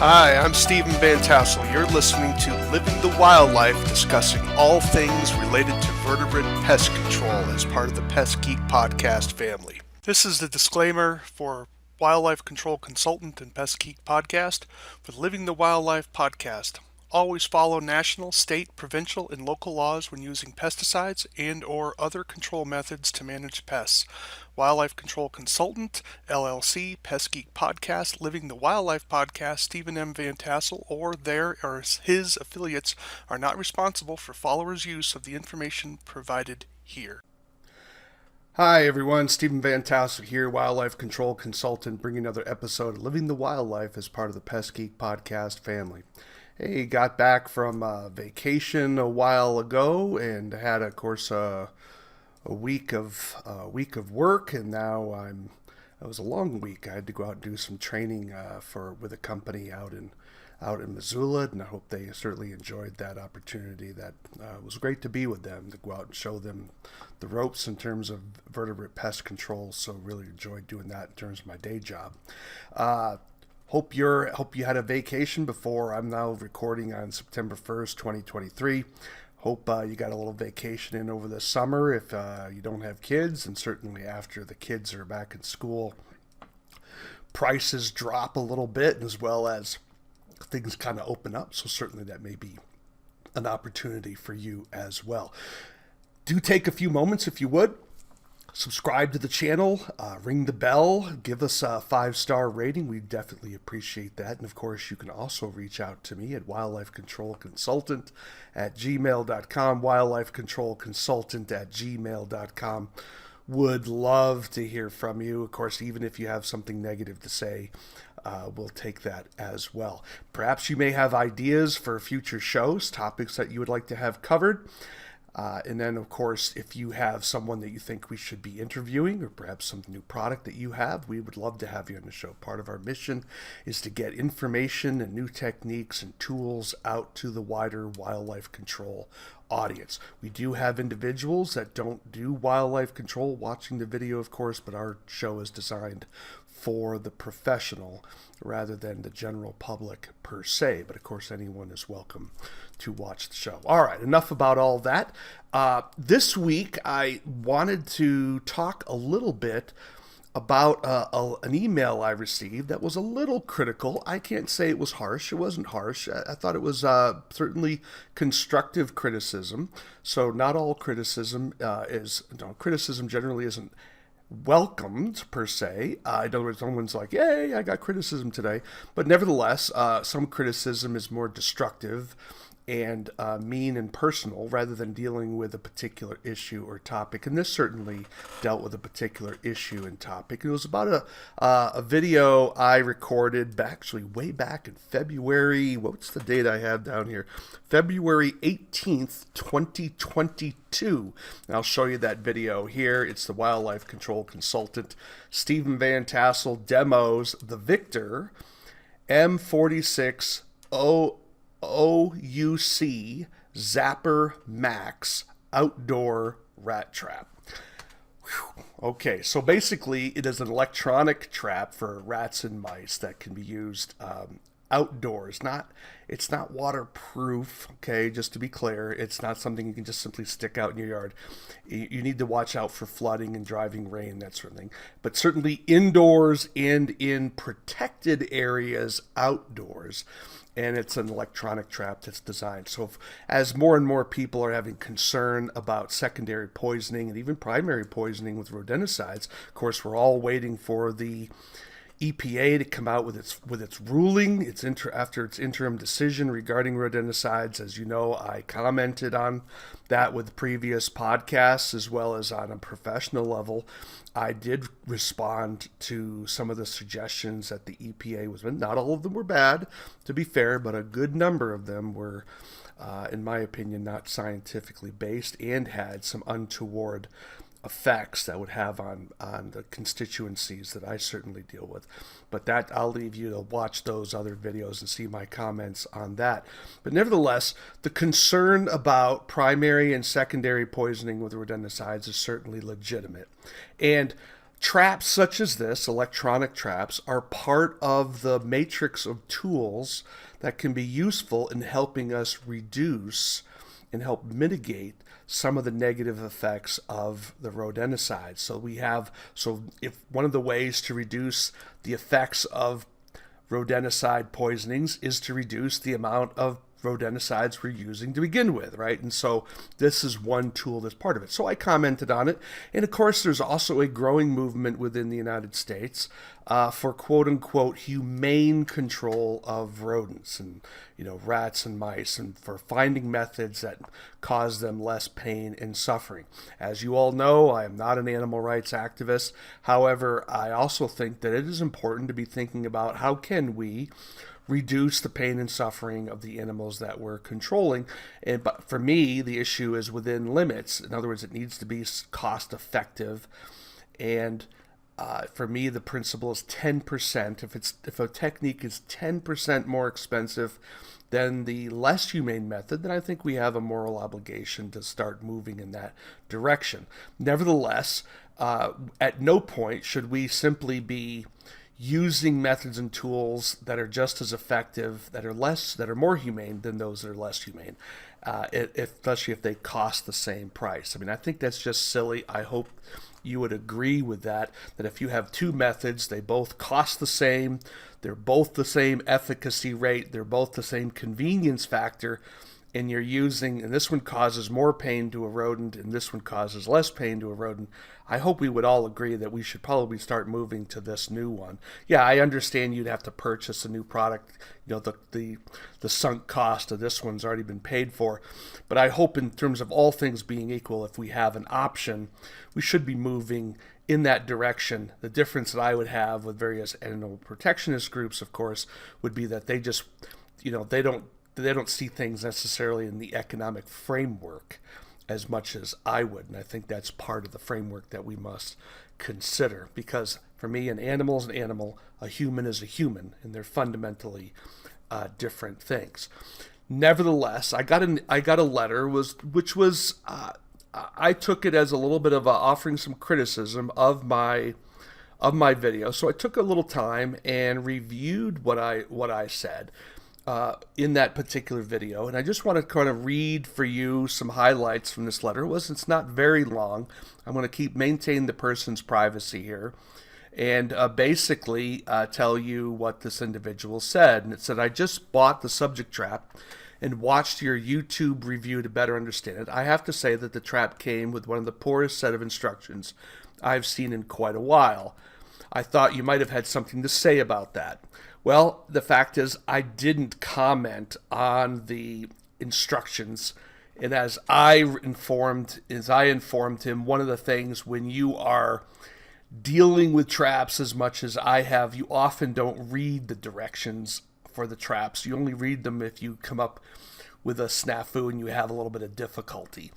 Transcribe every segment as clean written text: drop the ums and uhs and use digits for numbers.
Hi, I'm Stephen Vantassel. You're listening to Living the Wildlife, discussing all things related to vertebrate pest control as part of the Pest Geek podcast family. This is the disclaimer for Wildlife Control Consultant and Pest Geek podcast with Living the Wildlife podcast. Always follow national, state, provincial, and local laws when using pesticides and or other control methods to manage pests. Wildlife Control Consultant, LLC, Pest Geek Podcast, Living the Wildlife Podcast, Stephen M. Vantassel, or their or his affiliates are not responsible for followers' use of the information provided here. Hi everyone, Stephen Vantassel here, Wildlife Control Consultant, bringing another episode of Living the Wildlife as part of the Pest Geek Podcast family. Hey, got back from vacation a while ago and had, of course, a week of work, and now it was a long week. I had to go out and do some training with a company out in Missoula, and I hope they certainly enjoyed that opportunity. That was great to be with them, to go out and show them the ropes in terms of vertebrate pest control. So really enjoyed doing that in terms of my day job. Hope you had a vacation before. I'm now recording on September 1st, 2023. Hope you got a little vacation in over the summer if you don't have kids, and certainly after the kids are back in school, prices drop a little bit as well as things kind of open up. So certainly that may be an opportunity for you as well. Do take a few moments if you would. Subscribe to the channel, ring the bell, give us a 5-star rating. We definitely appreciate that. And of course, you can also reach out to me at wildlifecontrolconsultant@gmail.com, wildlifecontrolconsultant@gmail.com. Would love to hear from you. Of course, even if you have something negative to say, we'll take that as well. Perhaps you may have ideas for future shows, topics that you would like to have covered. And then, of course, if you have someone that you think we should be interviewing, or perhaps some new product that you have, we would love to have you on the show. Part of our mission is to get information and new techniques and tools out to the wider wildlife control audience. We do have individuals that don't do wildlife control watching the video, of course, but our show is designed for the professional rather than the general public per se. But of course, anyone is welcome to watch the show. All right, enough about all that. This week, I wanted to talk a little bit about an email I received that was a little critical. I can't say it was harsh. It wasn't harsh. I thought it was certainly constructive criticism. So not all criticism criticism generally isn't welcomed per se. In other words, someone's like, yay, I got criticism today. But nevertheless, some criticism is more destructive and mean and personal rather than dealing with a particular issue or topic. And this certainly dealt with a particular issue and topic. It was about a video I recorded actually way back in February. What's the date I have down here? February 18th, 2022. And I'll show you that video here. It's the Wildlife Control Consultant, Stephen Vantassel, demos the Victor M4620 Zapper Max outdoor rat trap. Whew. Okay, so basically it is an electronic trap for rats and mice that can be used outdoors. It's not waterproof, okay, just to be clear. It's not something you can just simply stick out in your yard. You need to watch out for flooding and driving rain, that sort of thing. But certainly indoors and in protected areas outdoors. And it's an electronic trap that's designed. So as more and more people are having concern about secondary poisoning and even primary poisoning with rodenticides, of course, we're all waiting for the EPA to come out with its ruling, after its interim decision regarding rodenticides. As you know, I commented on that with previous podcasts as well as on a professional level. I did respond to some of the suggestions that the EPA was making. Not all of them were bad, to be fair, but a good number of them were, in my opinion, not scientifically based and had some untoward effects that would have on the constituencies that I certainly deal with. But that, I'll leave you to watch those other videos and see my comments on that. But nevertheless, the concern about primary and secondary poisoning with rodenticides is certainly legitimate. And Traps such as this, electronic traps, are part of the matrix of tools that can be useful in helping us reduce and help mitigate some of the negative effects of the rodenticide. So if one of the ways to reduce the effects of rodenticide poisonings is to reduce the amount of rodenticides we're using to begin with, right? And so this is one tool that's part of it. So I commented on it. And of course, there's also a growing movement within the United States for quote unquote humane control of rodents and, rats and mice, and for finding methods that cause them less pain and suffering. As you all know, I am not an animal rights activist. However, I also think that it is important to be thinking about how can we reduce the pain and suffering of the animals that we're controlling. But for me, the issue is within limits. In other words, it needs to be cost effective. And for me, the principle is 10%. If a technique is 10% more expensive than the less humane method, then I think we have a moral obligation to start moving in that direction. Nevertheless, at no point should we simply be using methods and tools that are just as effective, that are more humane than those that are less humane, especially if they cost the same price. I mean, I think that's just silly. I hope you would agree with that if you have two methods, they both cost the same, they're both the same efficacy rate, they're both the same convenience factor, and this one causes more pain to a rodent and this one causes less pain to a rodent, I hope we would all agree that we should probably start moving to this new one. Yeah, I understand you'd have to purchase a new product. The sunk cost of this one's already been paid for. But I hope in terms of all things being equal, if we have an option, we should be moving in that direction. The difference that I would have with various animal protectionist groups, of course, would be that they just, they don't see things necessarily in the economic framework as much as I would. And I think that's part of the framework that we must consider. Because for me, an animal is an animal, a human is a human, and they're fundamentally different things. Nevertheless, I got a letter which was I took it as a little bit of offering some criticism of my video. So I took a little time and reviewed what I said in that particular video, and I just want to kind of read for you some highlights from this letter. It's not very long. I'm going to maintain the person's privacy here, and basically tell you what this individual said. And it said, "I just bought the subject trap and watched your YouTube review to better understand it. I have to say that the trap came with one of the poorest set of instructions I've seen in quite a while. I thought you might have had something to say about that." Well, the fact is I didn't comment on the instructions. And as I informed him, one of the things when you are dealing with traps as much as I have, you often don't read the directions for the traps. You only read them if you come up with a snafu and you have a little bit of difficulty,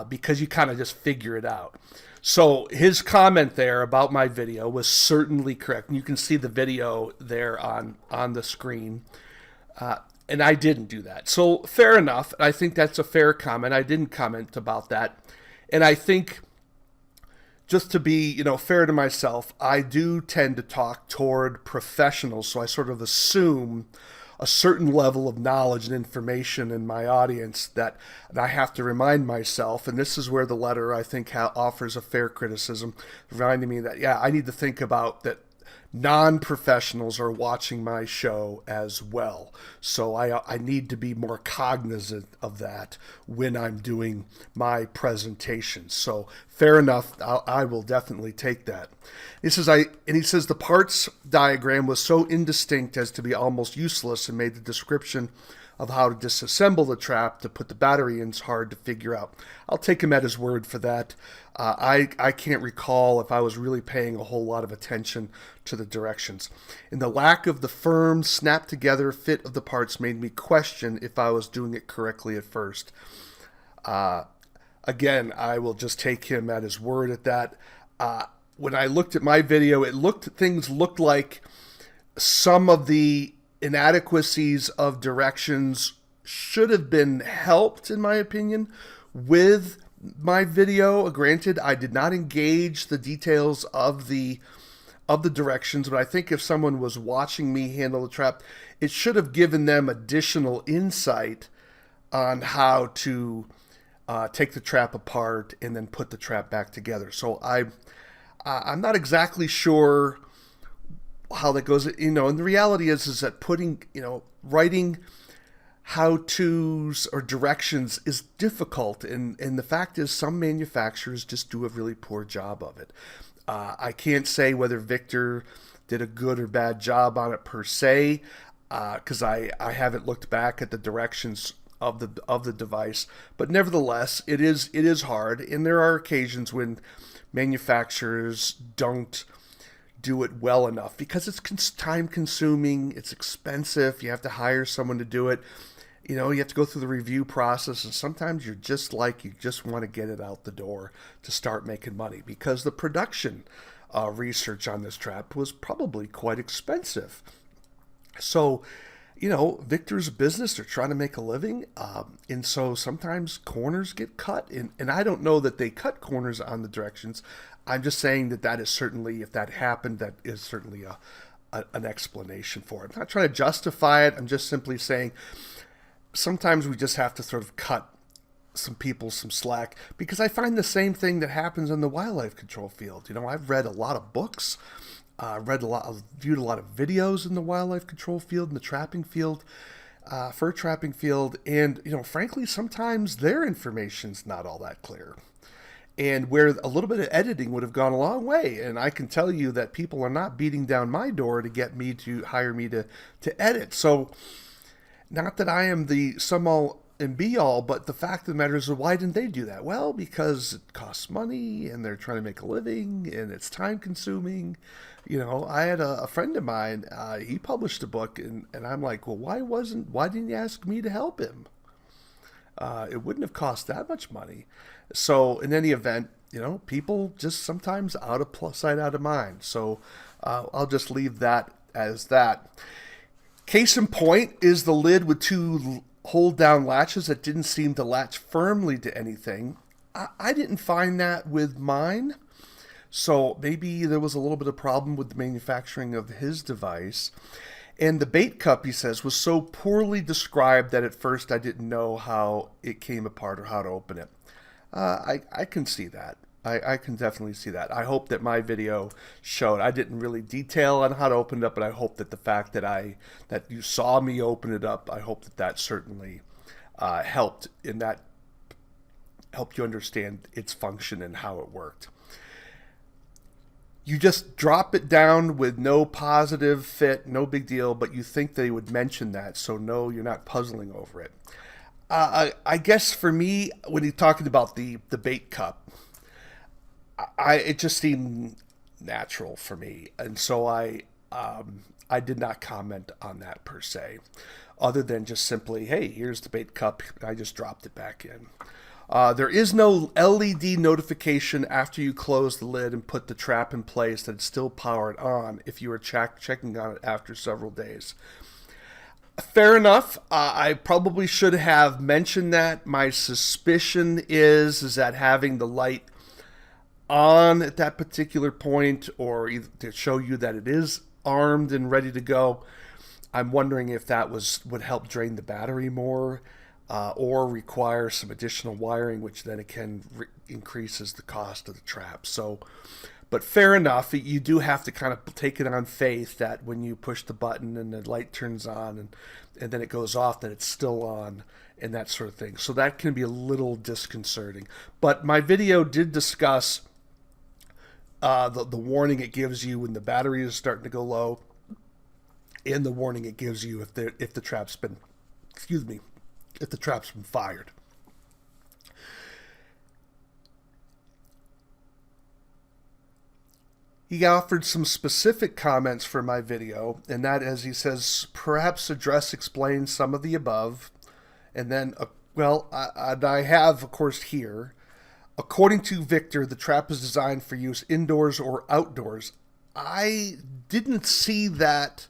because you kind of just figure it out. So his comment there about my video was certainly correct. And you can see the video there on the screen. And I didn't do that. So fair enough. I think that's a fair comment. I didn't comment about that. And I think, just to be fair to myself, I do tend to talk toward professionals. So I sort of assume a certain level of knowledge and information in my audience that I have to remind myself, and this is where the letter, I think, offers a fair criticism, reminding me that, I need to think about that non-professionals are watching my show as well. So I need to be more cognizant of that when I'm doing my presentations. So fair enough, I will definitely take that. He says, the parts diagram was so indistinct as to be almost useless and made the description of how to disassemble the trap to put the battery in is hard to figure out. I'll take him at his word for that. I can't recall if I was really paying a whole lot of attention to the directions. And the lack of the firm, snap-together fit of the parts made me question if I was doing it correctly at first. Again, I will just take him at his word at that. When I looked at my video, things looked like some of the inadequacies of directions should have been helped, in my opinion, with my video, granted, I did not engage the details of the directions, but I think if someone was watching me handle the trap, it should have given them additional insight on how to take the trap apart and then put the trap back together. So I'm not exactly sure how that goes. And the reality is that writing how-tos or directions is difficult, and the fact is some manufacturers just do a really poor job of it. I can't say whether Victor did a good or bad job on it per se, because I haven't looked back at the directions of the device. But nevertheless, it is hard, and there are occasions when manufacturers don't do it well enough because it's time consuming, it's expensive, you have to hire someone to do it. You have to go through the review process, and sometimes you just want to get it out the door to start making money, because the production research on this trap was probably quite expensive. So, Victor's a business, they're trying to make a living, and so sometimes corners get cut, and I don't know that they cut corners on the directions. I'm just saying that is certainly, if that happened, that is certainly an explanation for it. I'm not trying to justify it, I'm just simply saying sometimes we just have to sort of cut some people some slack, because I find the same thing that happens in the wildlife control field. I've read a lot of books, viewed a lot of videos in the wildlife control field, in the trapping field, fur trapping field, and frankly, sometimes their information's not all that clear. And where a little bit of editing would have gone a long way. And I can tell you that people are not beating down my door to get me to hire me to edit. So, not that I am the sum-all and be-all, but the fact of the matter is, why didn't they do that? Well, because it costs money, and they're trying to make a living, and it's time-consuming. I had a friend of mine, he published a book, and I'm like, well, why didn't you ask me to help him? It wouldn't have cost that much money. So, in any event, people just sometimes out of sight, out of mind. So, I'll just leave that as that. Case in point is the lid with two hold-down latches that didn't seem to latch firmly to anything. I didn't find that with mine, so maybe there was a little bit of problem with the manufacturing of his device. And the bait cup, he says, was so poorly described that at first I didn't know how it came apart or how to open it. I can see that. I can definitely see that. I hope that my video showed. I didn't really detail on how to open it up, but I hope that the fact that you saw me open it up, I hope that certainly helped helped you understand its function and how it worked. You just drop it down with no positive fit, no big deal, but you think they would mention that, so no, you're not puzzling over it. I guess for me, when you're talking about the bait cup, it just seemed natural for me, and so I did not comment on that per se, other than just simply, hey, here's the bait cup, I just dropped it back in. There is no LED notification after you close the lid and put the trap in place that it's still powered on if you were checking on it after several days. Fair enough. I probably should have mentioned that. My suspicion is that having the light on at that particular point, or to show you that it is armed and ready to go, I'm wondering if that would help drain the battery more, or require some additional wiring, which then again increases the cost of the trap. So, but fair enough, you do have to kind of take it on faith that when you push the button and the light turns on and then it goes off, that it's still on and that sort of thing. So that can be a little disconcerting. But my video did discuss the warning it gives you when the battery is starting to go low, and the warning it gives you if the trap's been, if the trap's been fired. He offered some specific comments for my video, and that, as he says, perhaps explain some of the above, and then, I have, of course, here, according to Victor, the trap is designed for use indoors or outdoors. I didn't see that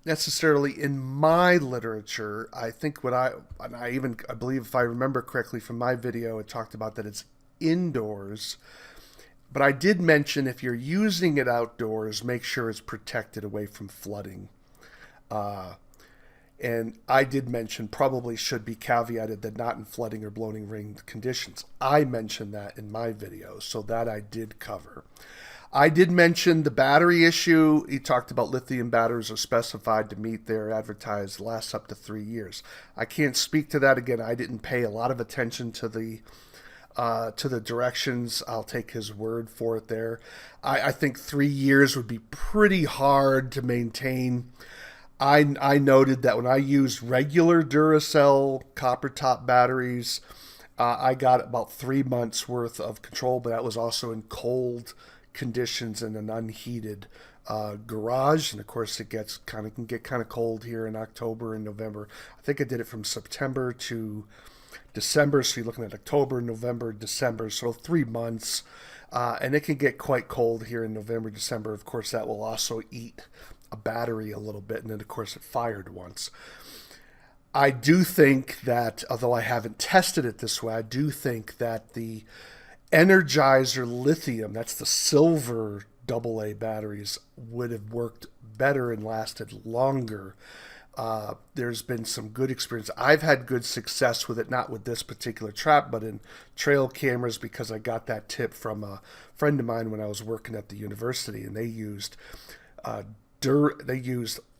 necessarily in my literature. I think I believe, if I remember correctly from my video, it talked about that it's indoors. But I did mention if you're using it outdoors, make sure it's protected away from flooding. And I did mention probably should be caveated that not in flooding or blowing rain conditions. I mentioned that in my video, so that I did cover. I did mention the battery issue. He talked about lithium batteries are specified to meet their advertised lasts up to 3 years. I can't speak to that. Again, I didn't pay a lot of attention to the directions. I'll take his word for it there. I think 3 years would be pretty hard to maintain. I noted that when I used regular Duracell copper top batteries, I got about 3 months worth of control, but that was also in cold conditions in an unheated garage. And of course, it can get kind of cold here in October and November. I think I did it from September to December, so you're looking at October, November, December, so 3 months. And it can get quite cold here in November, December. Of course, that will also eat a battery a little bit, and then of course it fired once. I do think that, although I haven't tested it this way, I do think that the Energizer lithium, that's the silver AA batteries, would have worked better and lasted longer. There's been some good experience. I've had good success with it, not with this particular trap, but in trail cameras, because I got that tip from a friend of mine when I was working at the university, and they used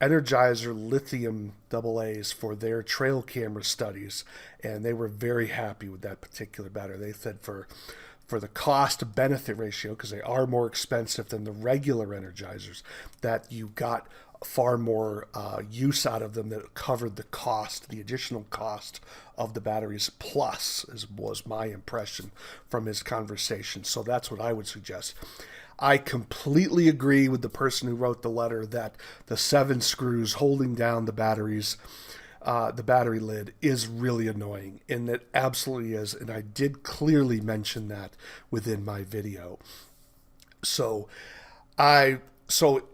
Energizer lithium AA's for their trail camera studies, and they were very happy with that particular battery. They said for the cost benefit ratio, because they are more expensive than the regular Energizers, that you got far more use out of them that covered the cost, the additional cost of the batteries plus, was my impression from his conversation. So that's what I would suggest. I completely agree with the person who wrote the letter that the 7 screws holding down the batteries, the battery lid, is really annoying, and it absolutely is. And I did clearly mention that within my video. So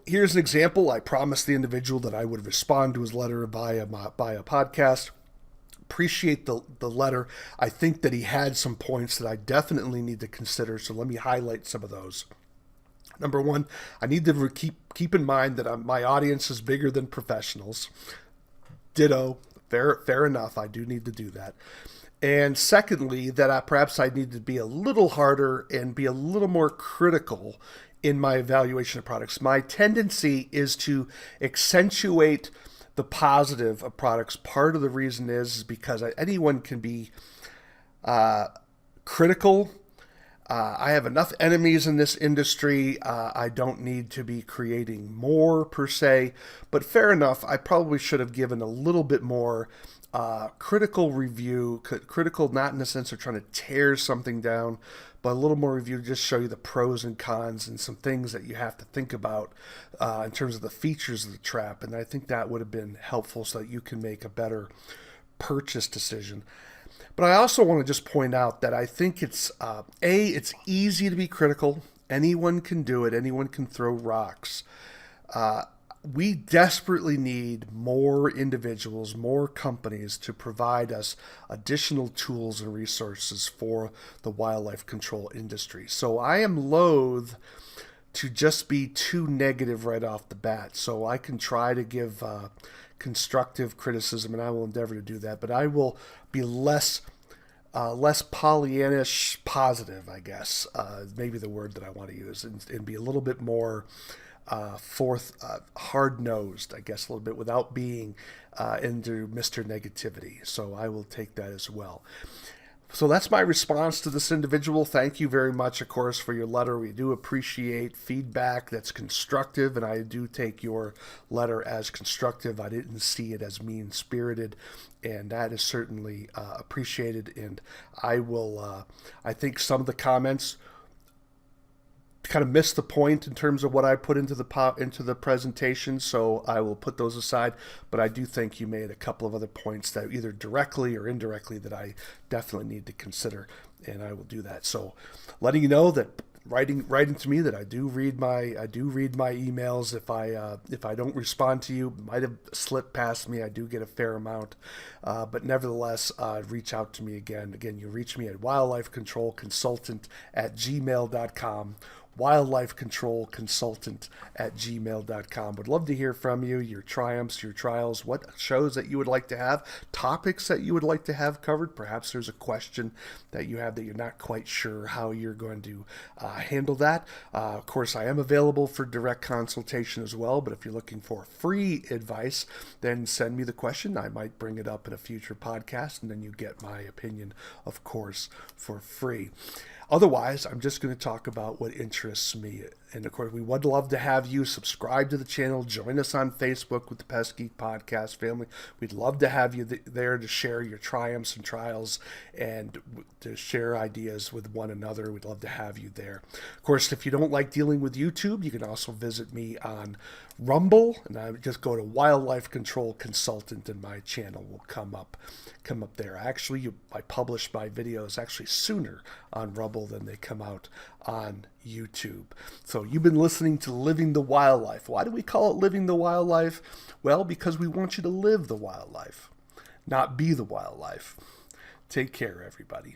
here's an example. I promised the individual that I would respond to his letter by a podcast. Appreciate the letter. I think that he had some points that I definitely need to consider. So let me highlight some of those. Number one, I need to keep in mind that my audience is bigger than professionals. Ditto. Fair enough. I do need to do that. And secondly, that perhaps I need to be a little harder and be a little more critical in my evaluation of products. My tendency is to accentuate the positive of products. Part of the reason is because anyone can be critical. I have enough enemies in this industry. I don't need to be creating more per se, but fair enough. I probably should have given a little bit more critical review, critical not in the sense of trying to tear something down, but a little more review to just show you the pros and cons and some things that you have to think about in terms of the features of the trap. And I think that would have been helpful so that you can make a better purchase decision. But I also want to just point out that I think it's easy to be critical. Anyone can do it. Anyone can throw rocks. We desperately need more individuals, more companies to provide us additional tools and resources for the wildlife control industry. So I am loath to just be too negative right off the bat. So I can try to give constructive criticism, and I will endeavor to do that, but I will be less Pollyannish positive, I guess, maybe the word that I want to use, and be a little bit more hard-nosed, I guess, a little bit, without being into Mr. Negativity. So I will take that as well. So that's my response to this individual. Thank you very much, of course, for your letter. We do appreciate feedback that's constructive, and I do take your letter as constructive. I didn't see it as mean-spirited, and that is certainly appreciated. And I will, I think some of the comments kind of missed the point in terms of what I put into the presentation, so I will put those aside. But I do think you made a couple of other points that either directly or indirectly that I definitely need to consider, and I will do that. So letting you know that writing to me that I do read my emails. If I don't respond to you, might have slipped past me. I do get a fair amount, but nevertheless, reach out to me again. Again, you reach me at wildlifecontrolconsultant@gmail.com. wildlifecontrolconsultant@gmail.com. Would love to hear from you, your triumphs, your trials, what shows that you would like to have, topics that you would like to have covered. Perhaps there's a question that you have that you're not quite sure how you're going to handle that. Of course, I am available for direct consultation as well, but if you're looking for free advice, then send me the question. I might bring it up in a future podcast, and then you get my opinion, of course, for free. Otherwise, I'm just going to talk about what interests me. And of course, we would love to have you subscribe to the channel, join us on Facebook with the Pest Geek Podcast family. We'd love to have you there to share your triumphs and trials and to share ideas with one another. We'd love to have you there. Of course, if you don't like dealing with YouTube, you can also visit me on Rumble, and I would just go to Wildlife Control Consultant, and my channel will come up there. Actually, I publish my videos actually sooner on Rumble than they come out on YouTube. So you've been listening to Living the Wildlife. Why do we call it Living the Wildlife? Well, because we want you to live the wildlife, not be the wildlife. Take care, everybody.